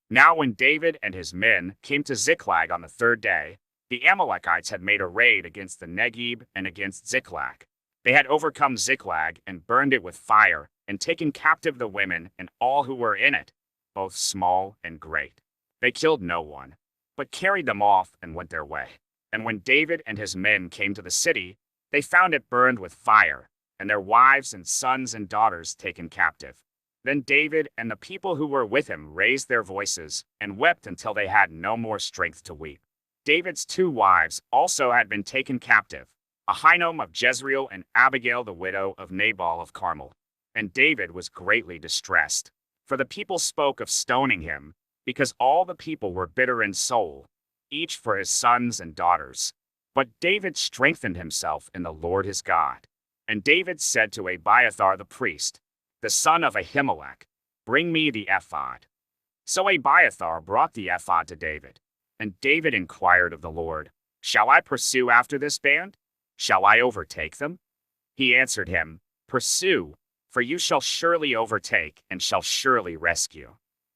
Now when David and his men came to Ziklag on the third day, the Amalekites had made a raid against the Negeb and against Ziklag. They had overcome Ziklag and burned it with fire, and taken captive the women and all who were in it, both small and great. They killed no one, but carried them off and went their way. And when David and his men came to the city, they found it burned with fire, and their wives and sons and daughters taken captive. Then David and the people who were with him raised their voices and wept until they had no more strength to weep. David's two wives also had been taken captive, Ahinoam of Jezreel and Abigail the widow of Nabal of Carmel. And David was greatly distressed, for the people spoke of stoning him, because all the people were bitter in soul, each for his sons and daughters. But David strengthened himself in the Lord his God. And David said to Abiathar the priest, the son of Ahimelech, bring me the ephod. So Abiathar brought the ephod to David. And David inquired of the Lord, shall I pursue after this band? Shall I overtake them? He answered him, pursue, for you shall surely overtake and shall surely rescue.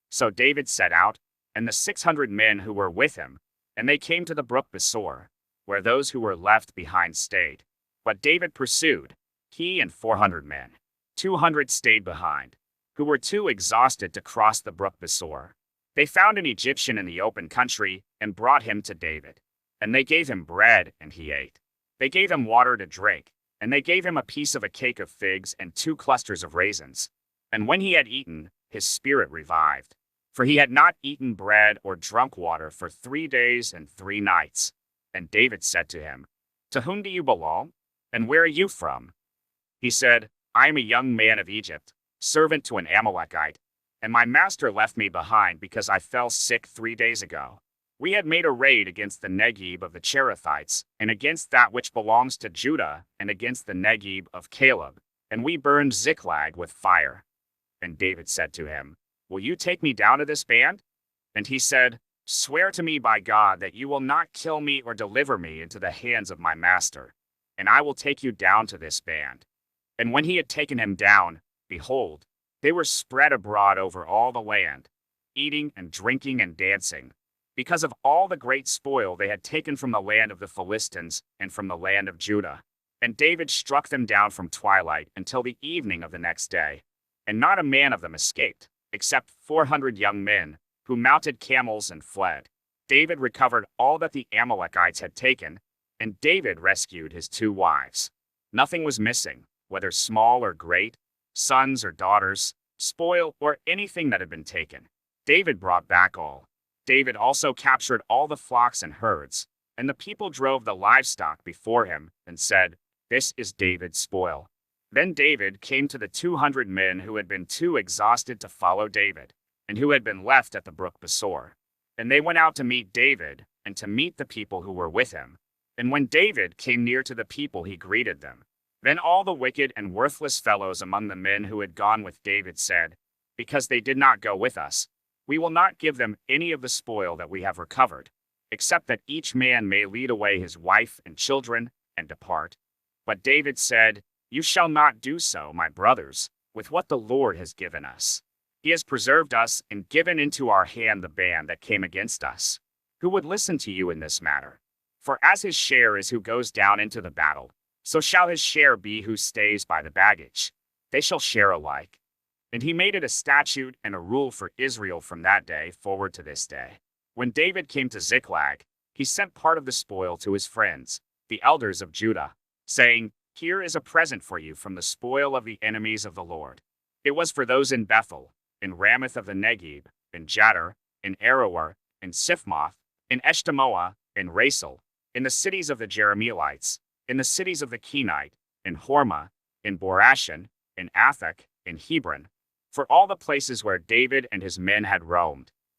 So David set out, and the 600 men who were with him, and they came to the brook Besor, where those who were left behind stayed. But David pursued, he and 400 men. 200 stayed behind, who were too exhausted to cross the brook Besor. They found an Egyptian in the open country and brought him to David. And they gave him bread, and he ate. They gave him water to drink, and they gave him a piece of a cake of figs and 2 clusters of raisins. And when he had eaten, his spirit revived. For he had not eaten bread or drunk water for 3 days and 3 nights. And David said to him, to whom do you belong? And where are you from? He said, I am a young man of Egypt, servant to an Amalekite, and my master left me behind because I fell sick 3 days ago. We had made a raid against the Negeb of the Cherethites, and against that which belongs to Judah, and against the Negeb of Caleb, and we burned Ziklag with fire. And David said to him, will you take me down to this band? And he said, swear to me by God that you will not kill me or deliver me into the hands of my master, and I will take you down to this band. And when he had taken him down, behold, they were spread abroad over all the land, eating and drinking and dancing, because of all the great spoil they had taken from the land of the Philistines and from the land of Judah. And David struck them down from twilight until the evening of the next day, and not a man of them escaped, except 400 young men, who mounted camels and fled. David recovered all that the Amalekites had taken, and David rescued his 2 wives. Nothing was missing, whether small or great, sons or daughters, spoil or anything that had been taken. David brought back all. David also captured all the flocks and herds, and the people drove the livestock before him and said, this is David's spoil. Then David came to the 200 men who had been too exhausted to follow David, and who had been left at the brook Besor. And they went out to meet David, and to meet the people who were with him. And when David came near to the people, he greeted them. Then all the wicked and worthless fellows among the men who had gone with David said, because they did not go with us, we will not give them any of the spoil that we have recovered, except that each man may lead away his wife and children and depart. But David said, you shall not do so, my brothers, with what the Lord has given us. He has preserved us and given into our hand the band that came against us. Who would listen to you in this matter? For as his share is who goes down into the battle, so shall his share be who stays by the baggage. They shall share alike. And he made it a statute and a rule for Israel from that day forward to this day. When David came to Ziklag, he sent part of the spoil to his friends, the elders of Judah, saying, here is a present for you from the spoil of the enemies of the Lord. It was for those in Bethel, in Ramoth of the Negeb, in Jattir, in Aroer, in Siphmoth, in Eshtemoa, in Rasel, in the cities of the Jerahmeelites, in the cities of the Kenite, in Hormah, in Borashan, in Athak, in Hebron, for all the places where David and his men had roamed,